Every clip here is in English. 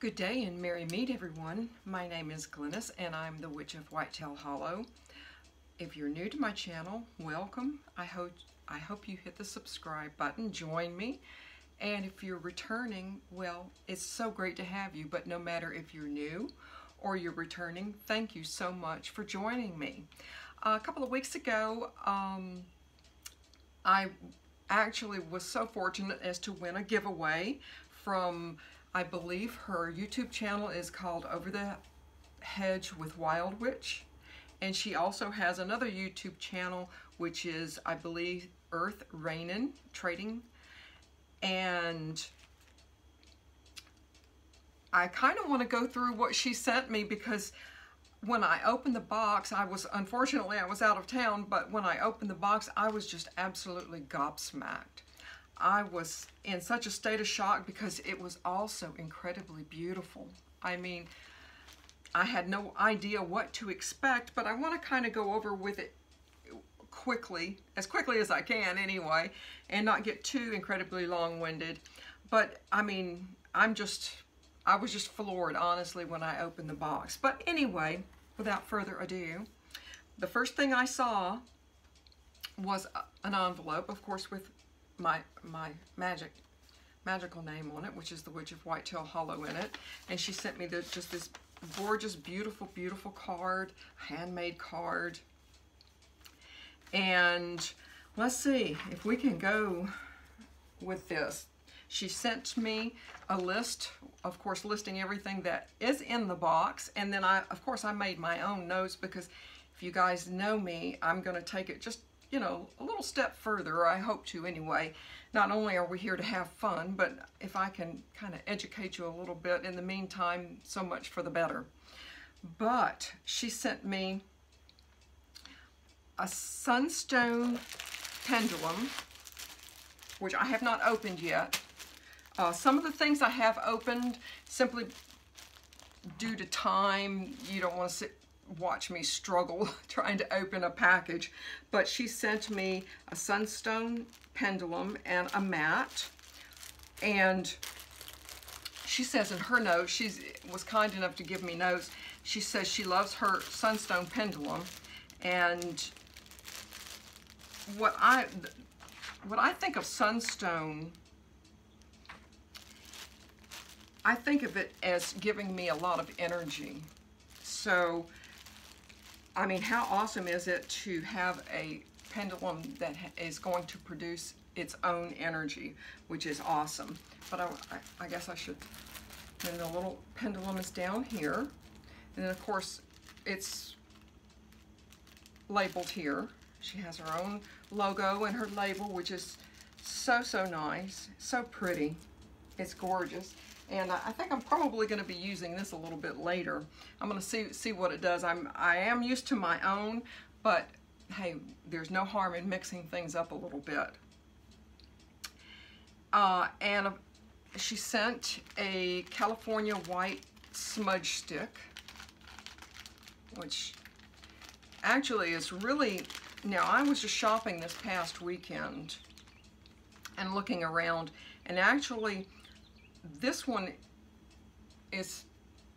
Good day and merry meet everyone. My name is Glennis and I'm the Witch of Whitetail Hollow. If you're new to my channel, welcome. I hope you hit the subscribe button, join me. And if you're returning, well, it's so great to have you, but no matter if you're new or you're returning, thank you so much for joining me. A couple of weeks ago, I actually was so fortunate as to win a giveaway from, I believe her YouTube channel is called Over the Hedge with Wyld Witch. And she also has another YouTube channel, which is, I believe, Earths Rainn Trading. And I kind of want to go through what she sent me because when I opened the box, unfortunately I was out of town, but when I opened the box, I was just absolutely gobsmacked. I was in such a state of shock because it was also incredibly beautiful. I mean, I had no idea what to expect, but I want to kind of go over with it quickly as I can anyway, and not get too incredibly long-winded. But I mean, I was just floored, honestly, when I opened the box. But anyway, without further ado, the first thing I saw was an envelope, of course, with my magical name on it, which is the Witch of Whitetail Hollow in it. And she sent me just this gorgeous, beautiful, beautiful card, handmade card. And let's see if we can go with this. She sent me a list, of course, listing everything that is in the box. And then of course, I made my own notes because if you guys know me, I'm going to take it just, you know, a little step further, or I hope to anyway. Not only are we here to have fun, but if I can kind of educate you a little bit in the meantime, so much for the better. But she sent me a sunstone pendulum, which I have not opened yet. Some of the things I have opened simply due to time. You don't want to watch me struggle trying to open a package. But she sent me a sunstone pendulum and a mat. And she says in her notes, she was kind enough to give me notes. She says she loves her sunstone pendulum. And what I think of sunstone, I think of it as giving me a lot of energy. So, I mean, how awesome is it to have a pendulum that is going to produce its own energy, which is awesome. But I guess I should, and the little pendulum is down here. And then of course, it's labeled here. She has her own logo and her label, which is so, so nice, so pretty. It's gorgeous. And I think I'm probably going to be using this a little bit later. I'm going to see what it does. I am used to my own, but hey, there's no harm in mixing things up a little bit. And she sent a California white smudge stick, which actually is really, now I was just shopping this past weekend and looking around, and actually this one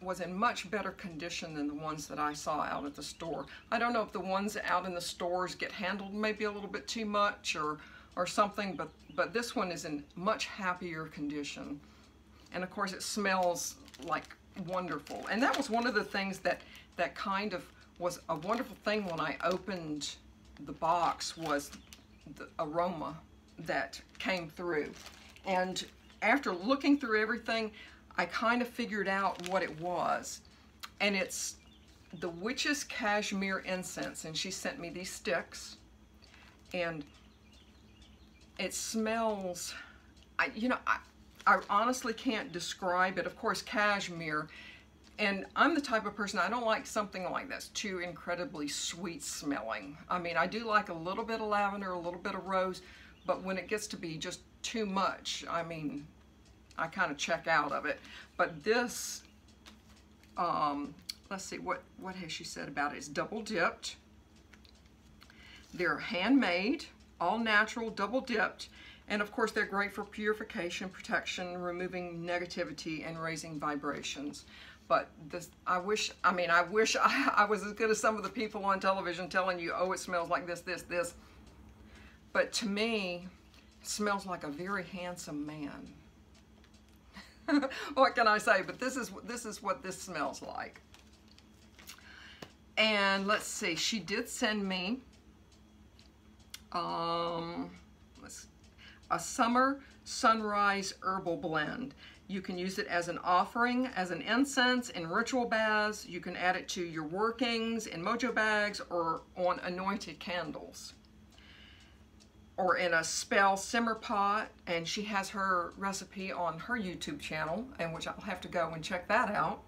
was in much better condition than the ones that I saw out at the store. I don't know if the ones out in the stores get handled maybe a little bit too much or something, but this one is in much happier condition. And of course it smells like wonderful. And that was one of the things that kind of was a wonderful thing when I opened the box, was the aroma that came through. And after looking through everything, I kind of figured out what it was. And it's the Witch's Cashmere Incense. And she sent me these sticks. And it smells, I honestly can't describe it. Of course, cashmere. And I'm the type of person, I don't like something like that's too incredibly sweet smelling. I mean, I do like a little bit of lavender, a little bit of rose, but when it gets to be just too much, I mean, I kind of check out of it. But this, let's see, what has she said about it? It's double dipped. They're handmade, all natural, double dipped, And of course, they're great for purification, protection, removing negativity, and raising vibrations. But this, I wish I was as good as some of the people on television telling you, oh, it smells like this, this, this. But to me, it smells like a very handsome man. What can I say? But this is what this smells like. And let's see, she did send me a summer sunrise herbal blend. You can use it as an offering, as an incense, in ritual baths. You can add it to your workings, in mojo bags, or on anointed candles, or in a spell simmer pot. And she has her recipe on her YouTube channel, and which I'll have to go and check that out.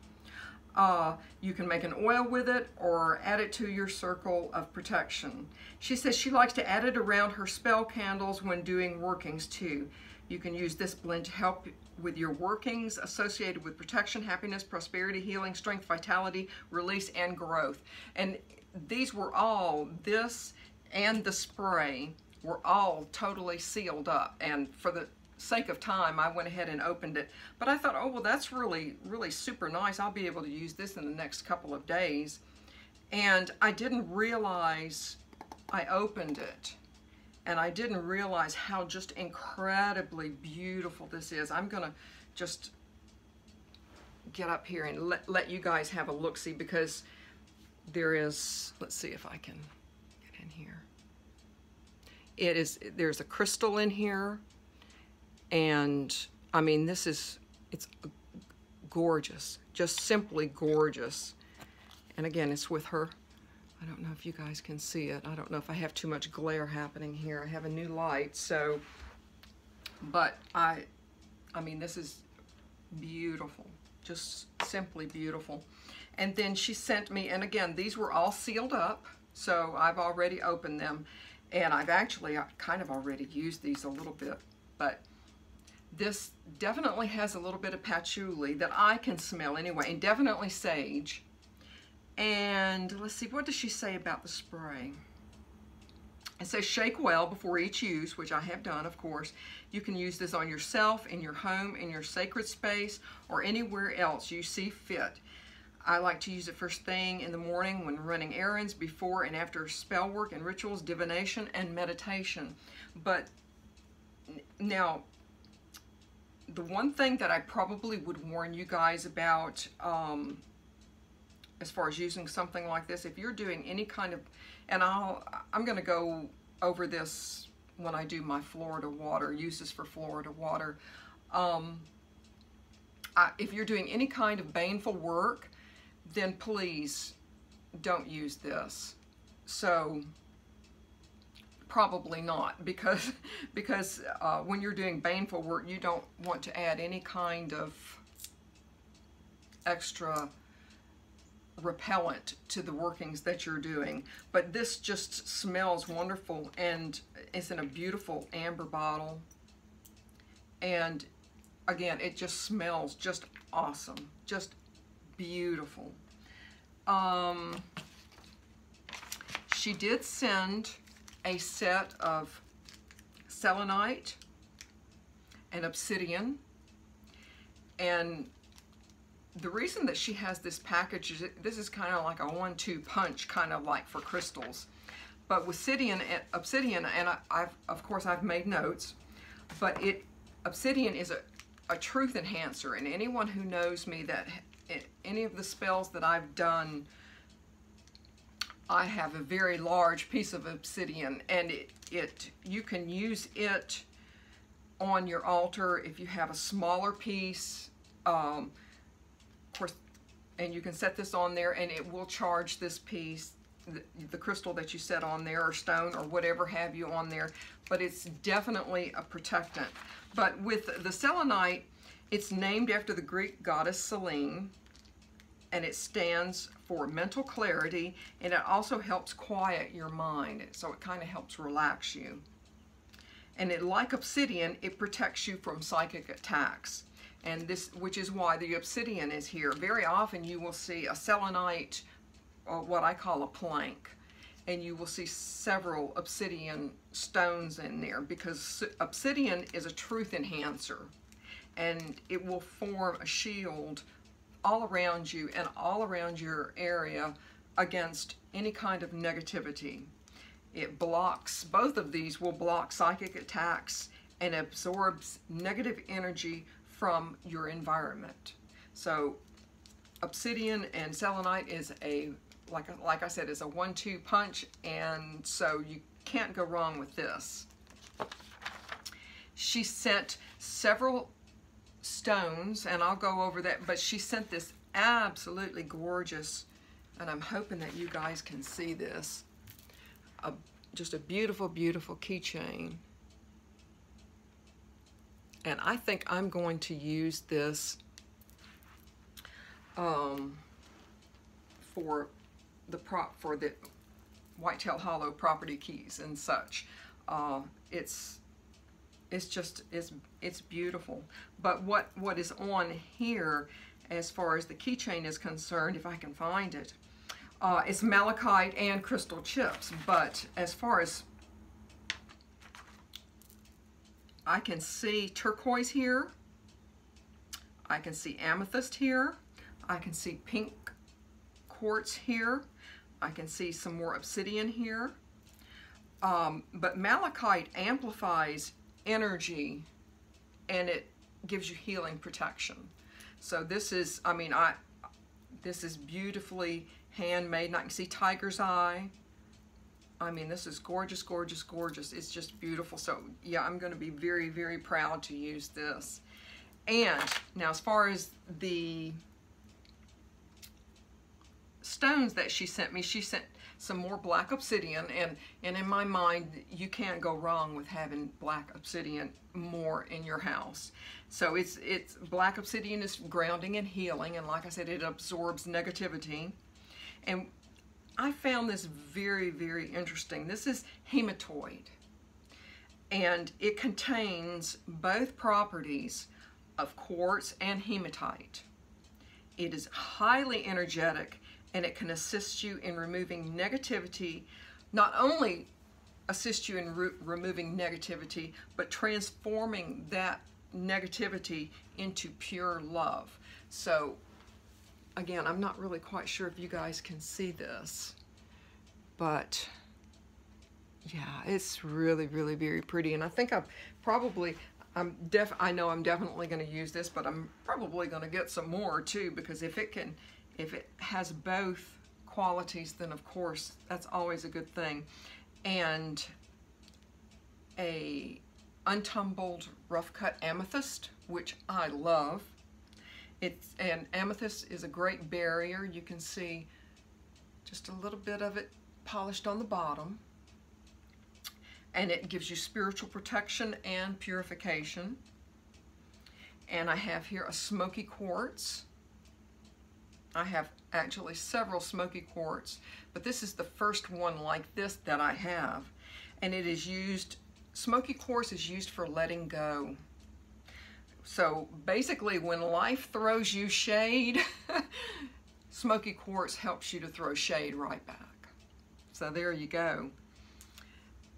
You can make an oil with it or add it to your circle of protection. She says she likes to add it around her spell candles when doing workings too. You can use this blend to help with your workings associated with protection, happiness, prosperity, healing, strength, vitality, release, and growth. And these were all, this and the spray were all totally sealed up. And for the sake of time, I went ahead and opened it. But I thought, oh, well, that's really, really super nice. I'll be able to use this in the next couple of days. And I didn't realize, I opened it, and I didn't realize how just incredibly beautiful this is. I'm gonna just get up here and let you guys have a look-see, because there is, let's see if I can get in here. There's a crystal in here. And I mean, it's gorgeous, just simply gorgeous. And again, it's with her. I don't know if you guys can see it. I don't know if I have too much glare happening here. I have a new light, so, but I mean, this is beautiful, just simply beautiful. And then she sent me, and again, these were all sealed up, so I've already opened them, and I kind of already used these a little bit, but this definitely has a little bit of patchouli that I can smell anyway, and definitely sage. And let's see, what does she say about the spray? It says shake well before each use, which I have done, of course. You can use this on yourself, in your home, in your sacred space, or anywhere else you see fit. I like to use it first thing in the morning when running errands, before and after spell work and rituals, divination, and meditation. But now, the one thing that I probably would warn you guys about, as far as using something like this, if you're doing any kind of, and I'm going to go over this when I do my Florida water, uses for Florida water. If you're doing any kind of baneful work, then please don't use this. So probably not, because when you're doing baneful work, you don't want to add any kind of extra repellent to the workings that you're doing. But this just smells wonderful, and it's in a beautiful amber bottle, and again, it just smells just awesome, just beautiful. She did send a set of selenite and obsidian, and the reason that she has this package is this is kind of like a 1-2 punch, kind of like for crystals. But with obsidian, and of course I've made notes, but obsidian is a truth enhancer, and anyone who knows me, that any of the spells that I've done, I have a very large piece of obsidian, and you can use it on your altar if you have a smaller piece. Of course, and you can set this on there, and it will charge this piece, the crystal that you set on there, or stone, or whatever have you on there. But it's definitely a protectant. But with the selenite, it's named after the Greek goddess Selene, and it stands for mental clarity, and it also helps quiet your mind, so it kind of helps relax you. And like obsidian, it protects you from psychic attacks, and this, which is why the obsidian is here. Very often you will see a selenite, or what I call a plank, and you will see several obsidian stones in there, because obsidian is a truth enhancer, and it will form a shield all around you and all around your area against any kind of negativity. It blocks, both of these will block psychic attacks and absorbs negative energy from your environment. So obsidian and selenite is a, like I said, is a 1-2 punch, and so you can't go wrong with this. She sent several stones, and I'll go over that, but she sent this absolutely gorgeous, and I'm hoping that you guys can see this, just a beautiful, beautiful keychain. And I think I'm going to use this for the Whitetail Hollow property keys and such. It's beautiful. But what is on here as far as the keychain is concerned, if I can find it, it's malachite and crystal chips. But as far as I can see turquoise here, I can see amethyst here, I can see pink quartz here, I can see some more obsidian here. But malachite amplifies energy, and it gives you healing protection. So this is, I mean, this is beautifully handmade, and I can see tiger's eye. I mean, this is gorgeous, gorgeous, gorgeous. It's just beautiful. So yeah, I'm going to be very, very proud to use this. And now, as far as the stones that she sent me, she sent some more black obsidian, and in my mind, you can't go wrong with having black obsidian more in your house. So it's black obsidian is grounding and healing, and like I said, it absorbs negativity. And I found this very, very interesting. This is hematoid, and it contains both properties of quartz and hematite. It is highly energetic, and it can assist you in removing negativity, not only assist you in removing negativity, but transforming that negativity into pure love. So again, I'm not really quite sure if you guys can see this, but yeah, it's really, really very pretty. And I think I know I'm definitely going to use this, but I'm probably going to get some more too, because if it has both qualities, then of course that's always a good thing. And a untumbled rough cut amethyst, which I love. And amethyst is a great barrier. You can see just a little bit of it polished on the bottom, and it gives you spiritual protection and purification. And I have here a smoky quartz. I have actually several smoky quartz, but this is the first one like this that I have, and it is used, smoky quartz is used for letting go. So basically, when life throws you shade, smoky quartz helps you to throw shade right back. So there you go.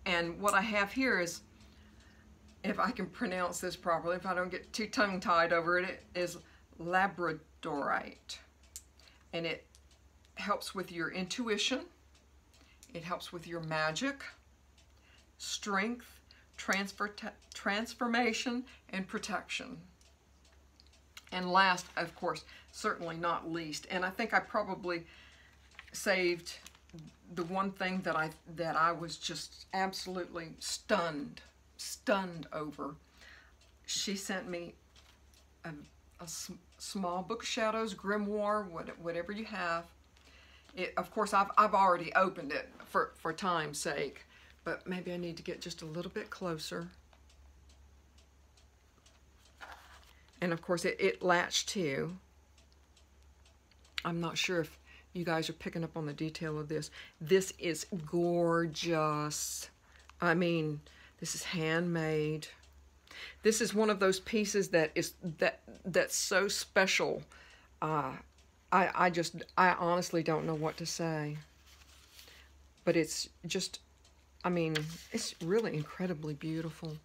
And what I have here is, if I can pronounce this properly, if I don't get too tongue-tied over it, it is labradorite. And it helps with your intuition, it helps with your magic, strength, transformation, and protection. And last, of course, certainly not least, and I think I probably saved the one thing that I was just absolutely stunned over. She sent me a small book of shadows, grimoire, whatever you have. Of course, I've already opened it for time's sake, but maybe I need to get just a little bit closer. And of course, it latched too. I'm not sure if you guys are picking up on the detail of this. This is gorgeous. I mean, this is handmade. This is one of those pieces that's so special. I honestly don't know what to say. but it's just, I mean, it's really incredibly beautiful.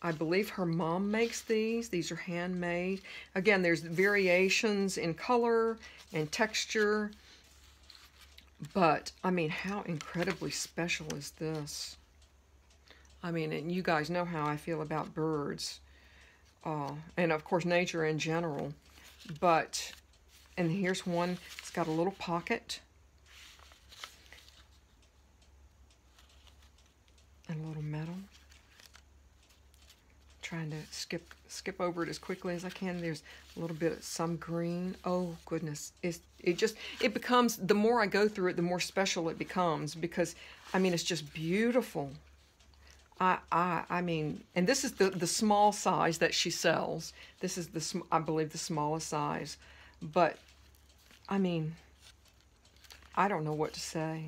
I believe her mom makes these. These are handmade. Again, there's variations in color and texture. But, I mean, how incredibly special is this? I mean, and you guys know how I feel about birds. And, of course, nature in general. But, and here's one. It's got a little pocket. And a little metal. Trying to skip over it as quickly as I can. There's a little bit of some green. Oh goodness, it becomes, the more I go through it, the more special it becomes, because I mean, it's just beautiful. I mean, and this is the small size that she sells. This is I believe the smallest size, but I mean, I don't know what to say.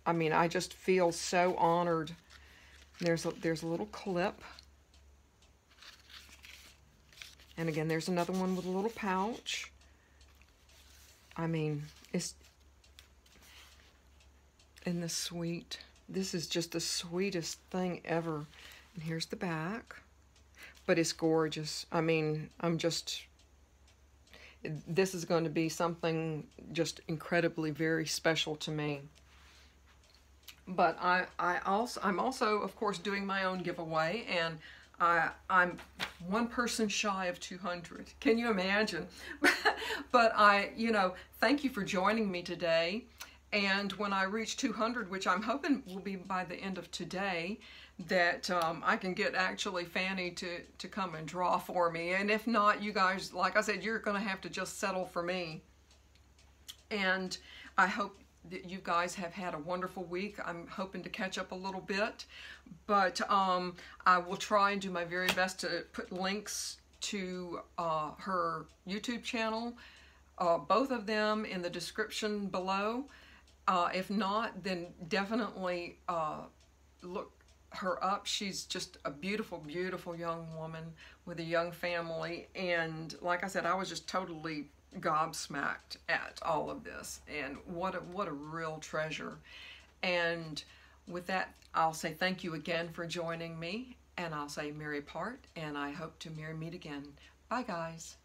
I mean, I just feel so honored. There's a little clip. And again, there's another one with a little pouch. I mean, isn't this sweet? This is just the sweetest thing ever. And here's the back. But it's gorgeous. I mean, this is going to be something just incredibly very special to me. But I'm also, of course, doing my own giveaway, and I'm one person shy of 200. Can you imagine? But thank you for joining me today. And when I reach 200, which I'm hoping will be by the end of today, that I can get actually Fanny to come and draw for me. And if not, you guys, like I said, you're going to have to just settle for me. And I hope that you guys have had a wonderful week. I'm hoping to catch up a little bit, but I will try and do my very best to put links to her YouTube channel, both of them in the description below. If not, then definitely look her up. She's just a beautiful, beautiful young woman with a young family, and like I said, I was just totally gobsmacked at all of this, and what a real treasure. And with that, I'll say thank you again for joining me, and I'll say merry part, and I hope to merry meet again. Bye guys.